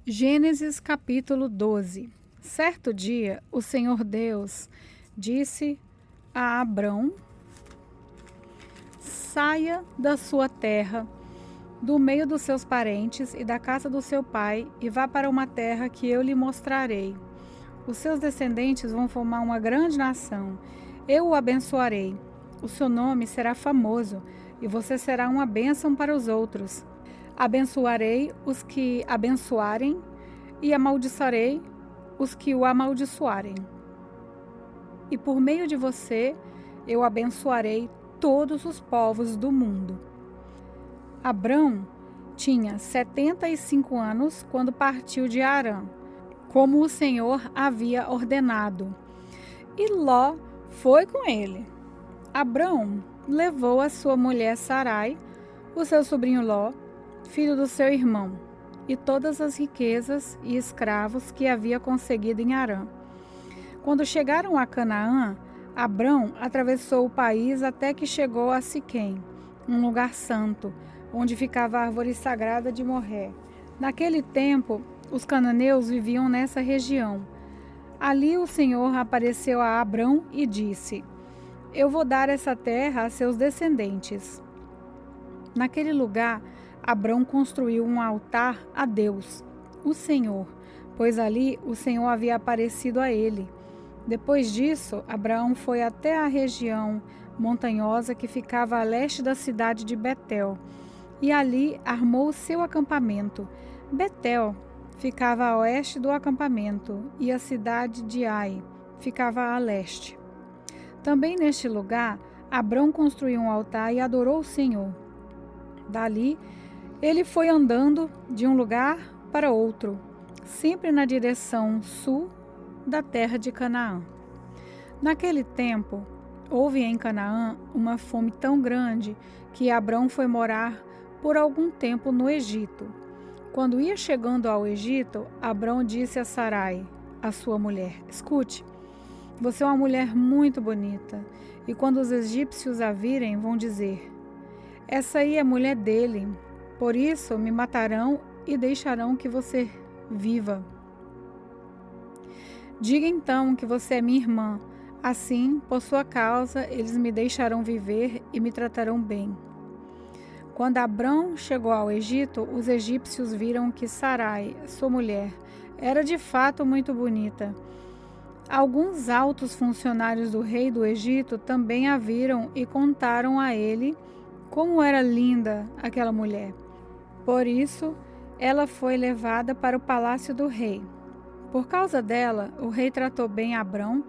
Gênesis capítulo 12. Certo dia, o Senhor Deus disse a Abrão: saia da sua terra, do meio dos seus parentes e da casa do seu pai, e vá para uma terra que eu lhe mostrarei. Os seus descendentes vão formar uma grande nação. Eu o abençoarei. O seu nome será famoso, e você será uma bênção para os outros. Abençoarei os que abençoarem, e amaldiçoarei os que o amaldiçoarem. E por meio de você, eu abençoarei todos os povos do mundo. Abrão tinha 75 anos quando partiu de Harã, como o Senhor havia ordenado. E Ló foi com ele. Abrão levou a sua mulher Sarai, o seu sobrinho Ló, filho do seu irmão, e todas as riquezas e escravos que havia conseguido em Harã. Quando chegaram a Canaã, Abrão atravessou o país até que chegou a Siquém, um lugar santo, onde ficava a árvore sagrada de Moré. Naquele tempo, os cananeus viviam nessa região. Ali o Senhor apareceu a Abrão e disse: eu vou dar essa terra a seus descendentes. Naquele lugar, Abrão construiu um altar a Deus, o Senhor, pois ali o Senhor havia aparecido a ele. Depois disso, Abraão foi até a região montanhosa que ficava a leste da cidade de Betel, e ali armou o seu acampamento. Betel ficava a oeste do acampamento, e a cidade de Ai ficava a leste. Também neste lugar, Abrão construiu um altar e adorou o Senhor. Dali, ele foi andando de um lugar para outro, sempre na direção sul da terra de Canaã. Naquele tempo, houve em Canaã uma fome tão grande que Abrão foi morar por algum tempo no Egito. Quando ia chegando ao Egito, Abrão disse a Sarai, a sua mulher: escute, você é uma mulher muito bonita, e quando os egípcios a virem, vão dizer: essa aí é a mulher dele. Por isso me matarão e deixarão que você viva. Diga então que você é minha irmã. Assim, por sua causa, eles me deixarão viver e me tratarão bem. Quando Abrão chegou ao Egito, os egípcios viram que Sarai, sua mulher, era de fato muito bonita. Alguns altos funcionários do rei do Egito também a viram e contaram a ele como era linda aquela mulher. Por isso, ela foi levada para o palácio do rei. Por causa dela, o rei tratou bem Abrão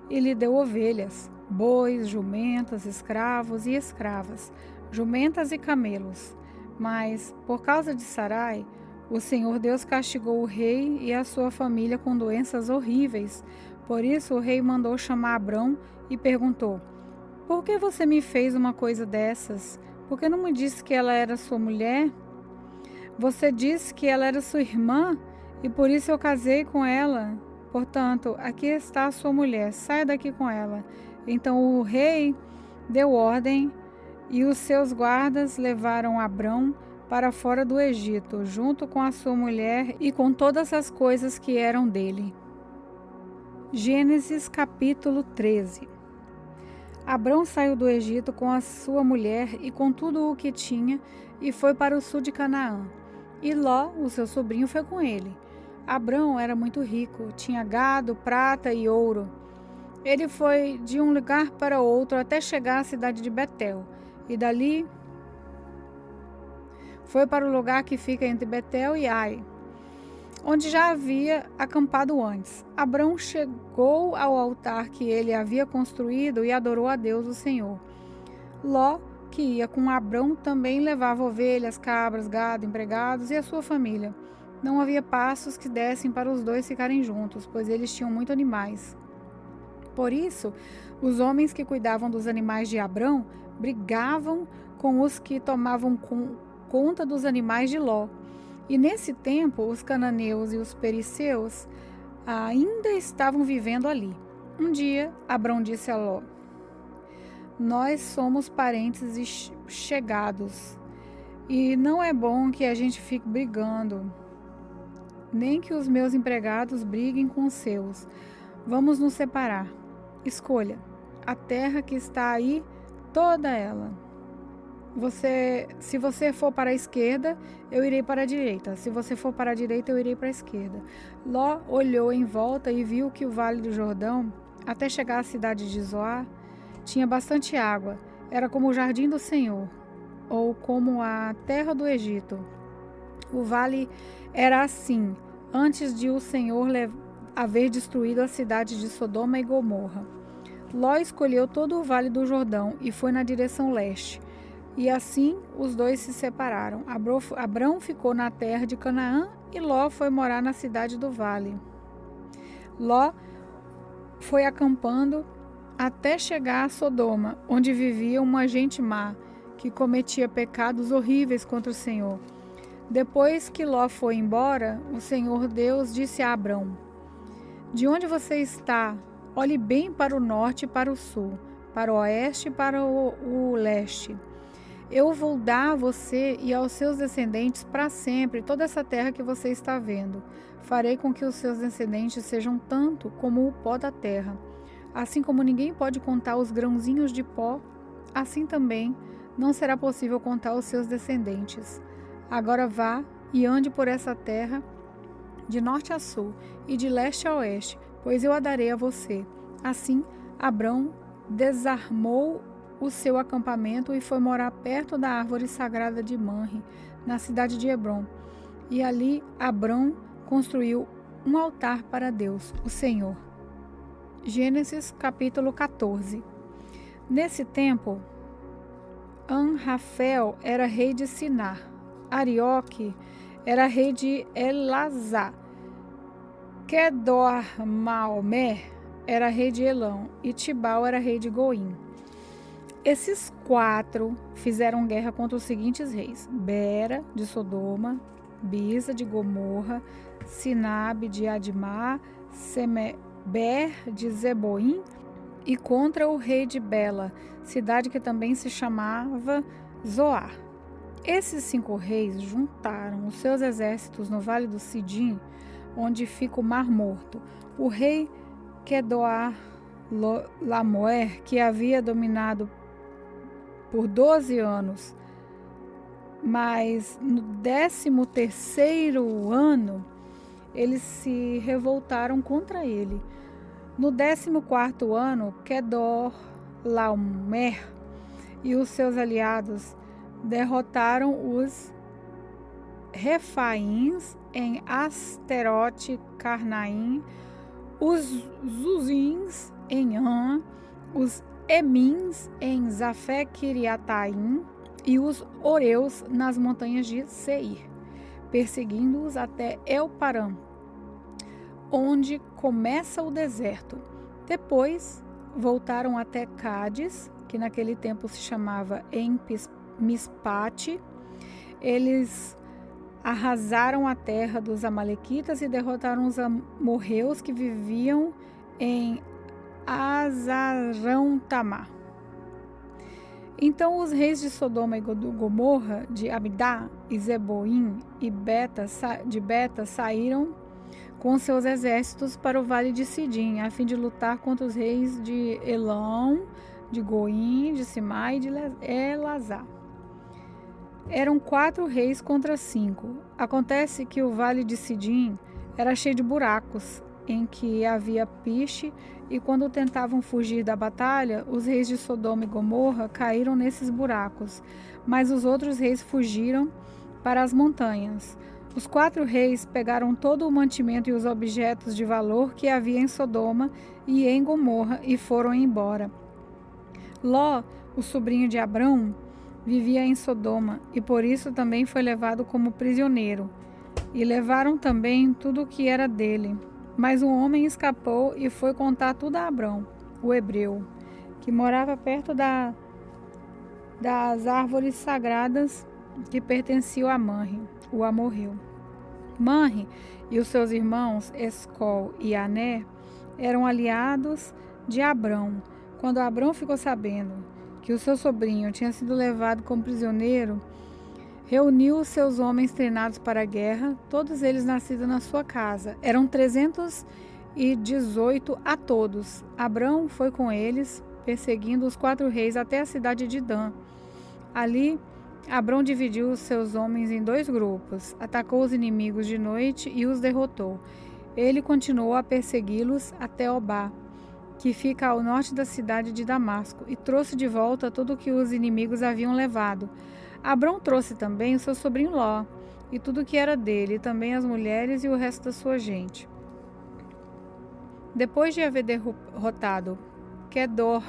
e lhe deu ovelhas, bois, jumentas, escravos e escravas, jumentas e camelos. Mas, por causa de Sarai, o Senhor Deus castigou o rei e a sua família com doenças horríveis. Por isso, o rei mandou chamar Abrão e perguntou: por que você me fez uma coisa dessas? Por que não me disse que ela era sua mulher? Você disse que ela era sua irmã e por isso eu casei com ela. Portanto, aqui está a sua mulher, saia daqui com ela. Então o rei deu ordem e os seus guardas levaram Abrão para fora do Egito, junto com a sua mulher e com todas as coisas que eram dele. Gênesis capítulo 13. Abrão saiu do Egito com a sua mulher e com tudo o que tinha e foi para o sul de Canaã. E Ló, o seu sobrinho, foi com ele. Abrão era muito rico, tinha gado, prata e ouro. Ele foi de um lugar para outro até chegar à cidade de Betel, e dali foi para o lugar que fica entre Betel e Ai, onde já havia acampado antes. Abrão chegou ao altar que ele havia construído e adorou a Deus, o Senhor. Ló, que ia com Abrão, também levava ovelhas, cabras, gado, empregados e a sua família. Não havia pastos que dessem para os dois ficarem juntos, pois eles tinham muitos animais. Por isso, os homens que cuidavam dos animais de Abrão brigavam com os que tomavam conta dos animais de Ló. E nesse tempo, os cananeus e os perizeus ainda estavam vivendo ali. Um dia, Abrão disse a Ló: nós somos parentes chegados, e não é bom que a gente fique brigando. nem que os meus empregados briguem com os seus. Vamos nos separar. Escolha a terra que está aí, toda ela. Se você for para a esquerda, eu irei para a direita. Se você for para a direita, eu irei para a esquerda. Ló olhou em volta e viu que o vale do Jordão, até chegar à cidade de Zoar, tinha bastante água. Era como o jardim do Senhor, ou como a terra do Egito. O vale era assim, antes de o Senhor haver destruído a cidade de Sodoma e Gomorra. Ló escolheu todo o vale do Jordão e foi na direção leste. E assim os dois se separaram. Abrão ficou na terra de Canaã e Ló foi morar na cidade do vale. Ló foi acampando até chegar a Sodoma, onde vivia uma gente má, que cometia pecados horríveis contra o Senhor. Depois que Ló foi embora, o Senhor Deus disse a Abrão: de onde você está? Olhe bem para o norte e para o sul, para o oeste e para o leste. Eu vou dar a você e aos seus descendentes para sempre toda essa terra que você está vendo. Farei com que os seus descendentes sejam tanto como o pó da terra. Assim como ninguém pode contar os grãozinhos de pó, assim também não será possível contar os seus descendentes. Agora vá e ande por essa terra de norte a sul e de leste a oeste, pois eu a darei a você. Assim, Abrão desarmou o seu acampamento e foi morar perto da árvore sagrada de Manre, na cidade de Hebrom. E ali Abrão construiu um altar para Deus, o Senhor. Gênesis capítulo 14. Nesse tempo, Anrafel era rei de Sinar, Arioque era rei de Elazá, Quedorlaomer era rei de Elão e Tibal era rei de Goim. Esses 4 fizeram guerra contra os seguintes reis: Bera, de Sodoma, Bisa, de Gomorra, Sinabe, de Admá, Semeber, de Zeboim, e contra o rei de Bela, cidade que também se chamava Zoar. Esses 5 reis juntaram os seus exércitos no vale do Sidim, onde fica o Mar Morto. O rei Quedorlaomer, que havia dominado por 12 anos, mas no 13º ano eles se revoltaram contra ele. No 14º ano, Quedorlaomer e os seus aliados derrotaram os Refaíns em Asterote Carnaim, os Zuzins em An, os Emins em Zafé Kiriataim e os Oreus nas montanhas de Seir, perseguindo-os até El-Paran, onde começa o deserto. Depois voltaram até Cádiz, que naquele tempo se chamava Mispate. Eles arrasaram a terra dos amalequitas e derrotaram os amorreus que viviam em Azarão-Tamar. Então os reis de Sodoma e Gomorra, de Abdá e Zeboim e Beta saíram com seus exércitos para o vale de Sidim, a fim de lutar contra os reis de Elão, de Goim, de Simá e de Elazá. Eram 4 reis contra 5. Acontece que o vale de Sidim era cheio de buracos, em que havia piche, e quando tentavam fugir da batalha, os reis de Sodoma e Gomorra caíram nesses buracos, mas os outros reis fugiram para as montanhas. Os 4 reis pegaram todo o mantimento e os objetos de valor que havia em Sodoma e em Gomorra e foram embora. Ló, o sobrinho de Abrão, vivia em Sodoma e por isso também foi levado como prisioneiro. E levaram também tudo o que era dele. Mas um homem escapou e foi contar tudo a Abrão, o hebreu, que morava perto das árvores sagradas que pertenciam a Manre, o amorreu. Manre e os seus irmãos Escol e Ané eram aliados de Abrão. Quando Abrão ficou sabendo que o seu sobrinho tinha sido levado como prisioneiro, reuniu os seus homens treinados para a guerra, todos eles nascidos na sua casa. Eram 318 a todos. Abrão foi com eles, perseguindo os 4 reis até a cidade de Dan. Ali, Abrão dividiu os seus homens em 2 grupos, atacou os inimigos de noite e os derrotou. Ele continuou a persegui-los até Obá, que fica ao norte da cidade de Damasco, e trouxe de volta tudo o que os inimigos haviam levado. Abrão trouxe também o seu sobrinho Ló, e tudo o que era dele, e também as mulheres e o resto da sua gente. Depois de haver derrotado Quedor,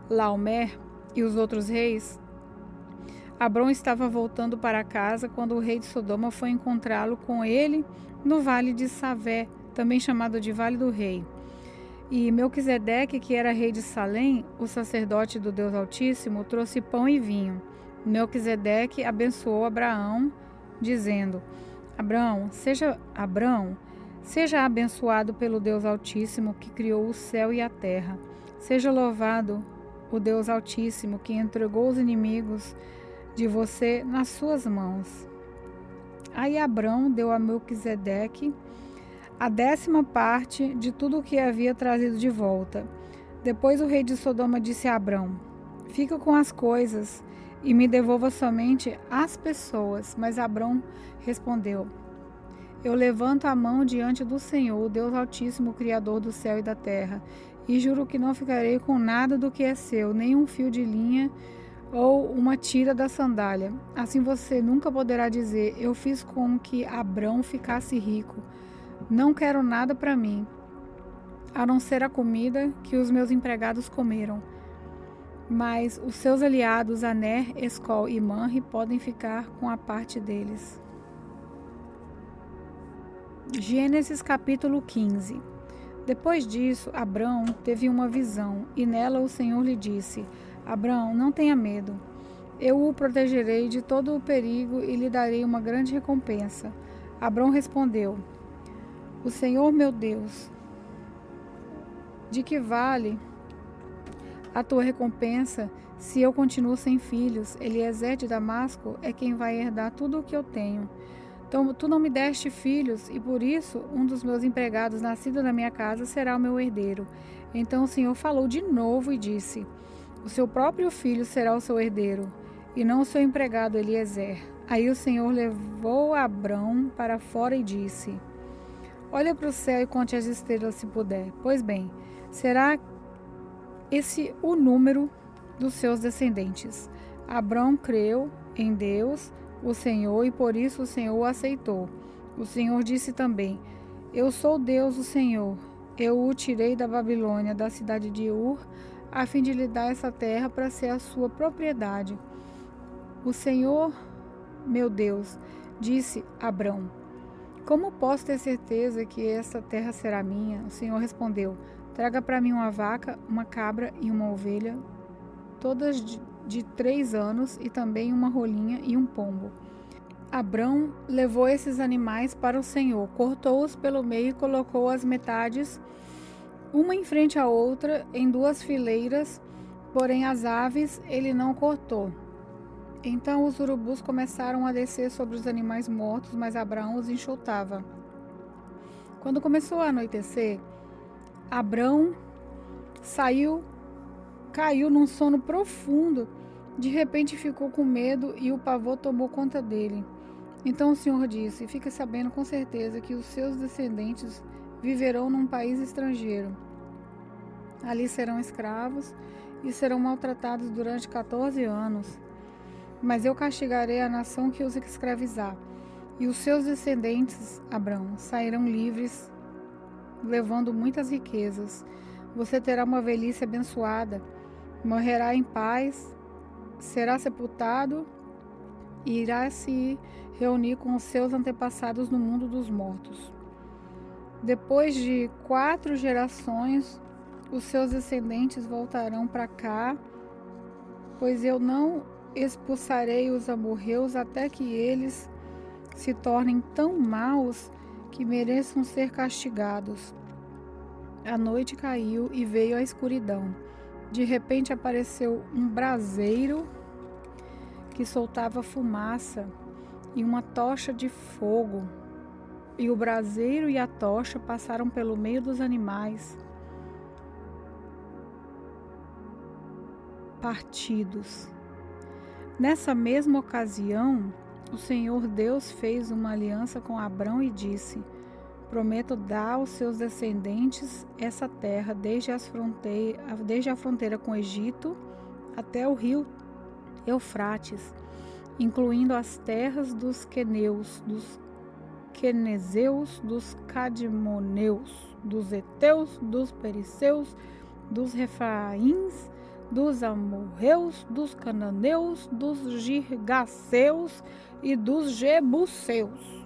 Laomer e os outros reis, Abrão estava voltando para casa quando o rei de Sodoma foi encontrá-lo com ele no vale de Savé, também chamado de Vale do Rei. E Melquisedeque, que era rei de Salém, o sacerdote do Deus Altíssimo, trouxe pão e vinho. Melquisedeque abençoou Abraão, dizendo: Abrão, seja abençoado pelo Deus Altíssimo, que criou o céu e a terra. Seja louvado o Deus Altíssimo, que entregou os inimigos de você nas suas mãos. Aí Abrão deu a Melquisedeque a 10ª parte de tudo o que havia trazido de volta. Depois o rei de Sodoma disse a Abrão: Fica com as coisas e me devolva somente as pessoas. Mas Abrão respondeu: Eu levanto a mão diante do Senhor, o Deus Altíssimo, Criador do céu e da terra, e juro que não ficarei com nada do que é seu, nem um fio de linha ou uma tira da sandália. Assim você nunca poderá dizer: Eu fiz com que Abrão ficasse rico. Não quero nada para mim, a não ser a comida que os meus empregados comeram. Mas os seus aliados Aner, Escol e Manre podem ficar com a parte deles. Gênesis capítulo 15. Depois disso, Abrão teve uma visão, e nela o Senhor lhe disse: Abrão, não tenha medo. Eu o protegerei de todo o perigo e lhe darei uma grande recompensa. Abrão respondeu: O Senhor meu Deus, de que vale a tua recompensa se eu continuo sem filhos? Eliezer de Damasco é quem vai herdar tudo o que eu tenho. Então, tu não me deste filhos, e por isso um dos meus empregados nascido na minha casa será o meu herdeiro. Então o Senhor falou de novo e disse: O seu próprio filho será o seu herdeiro, e não o seu empregado Eliezer. Aí o Senhor levou Abrão para fora e disse: Olha para o céu e conte as estrelas se puder. Pois bem, será esse o número dos seus descendentes. Abrão creu em Deus, o Senhor, e por isso o Senhor o aceitou. O Senhor disse também: Eu sou Deus, o Senhor. Eu o tirei da Babilônia, da cidade de Ur, a fim de lhe dar essa terra para ser a sua propriedade. O Senhor, meu Deus, disse Abrão: Como posso ter certeza que essa terra será minha? O Senhor respondeu: Traga para mim uma vaca, uma cabra e uma ovelha, todas de 3 anos, e também uma rolinha e um pombo. Abrão levou esses animais para o Senhor, cortou-os pelo meio e colocou as metades, uma em frente à outra, em 2 fileiras, porém as aves ele não cortou. Então os urubus começaram a descer sobre os animais mortos, mas Abrão os enxotava. Quando começou a anoitecer, Abrão caiu num sono profundo. De repente ficou com medo e o pavor tomou conta dele. Então o Senhor disse: Fique sabendo com certeza que os seus descendentes viverão num país estrangeiro. Ali serão escravos e serão maltratados durante 14 anos. Mas eu castigarei a nação que os escravizar, e os seus descendentes, Abrão, sairão livres, levando muitas riquezas. Você terá uma velhice abençoada, morrerá em paz, será sepultado e irá se reunir com os seus antepassados no mundo dos mortos. Depois de 4 gerações, os seus descendentes voltarão para cá, pois eu não expulsarei os amorreus até que eles se tornem tão maus que mereçam ser castigados. A noite caiu e veio a escuridão. De repente apareceu um braseiro que soltava fumaça e uma tocha de fogo. E o braseiro e a tocha passaram pelo meio dos animais partidos. Nessa mesma ocasião, o Senhor Deus fez uma aliança com Abrão e disse: prometo dar aos seus descendentes essa terra desde a fronteira com o Egito até o rio Eufrates, incluindo as terras dos queneus, dos quenezeus, dos cadmoneus, dos heteus, dos perizeus, dos refaíns, dos amorreus, dos cananeus, dos girgaceus e dos jebuseus.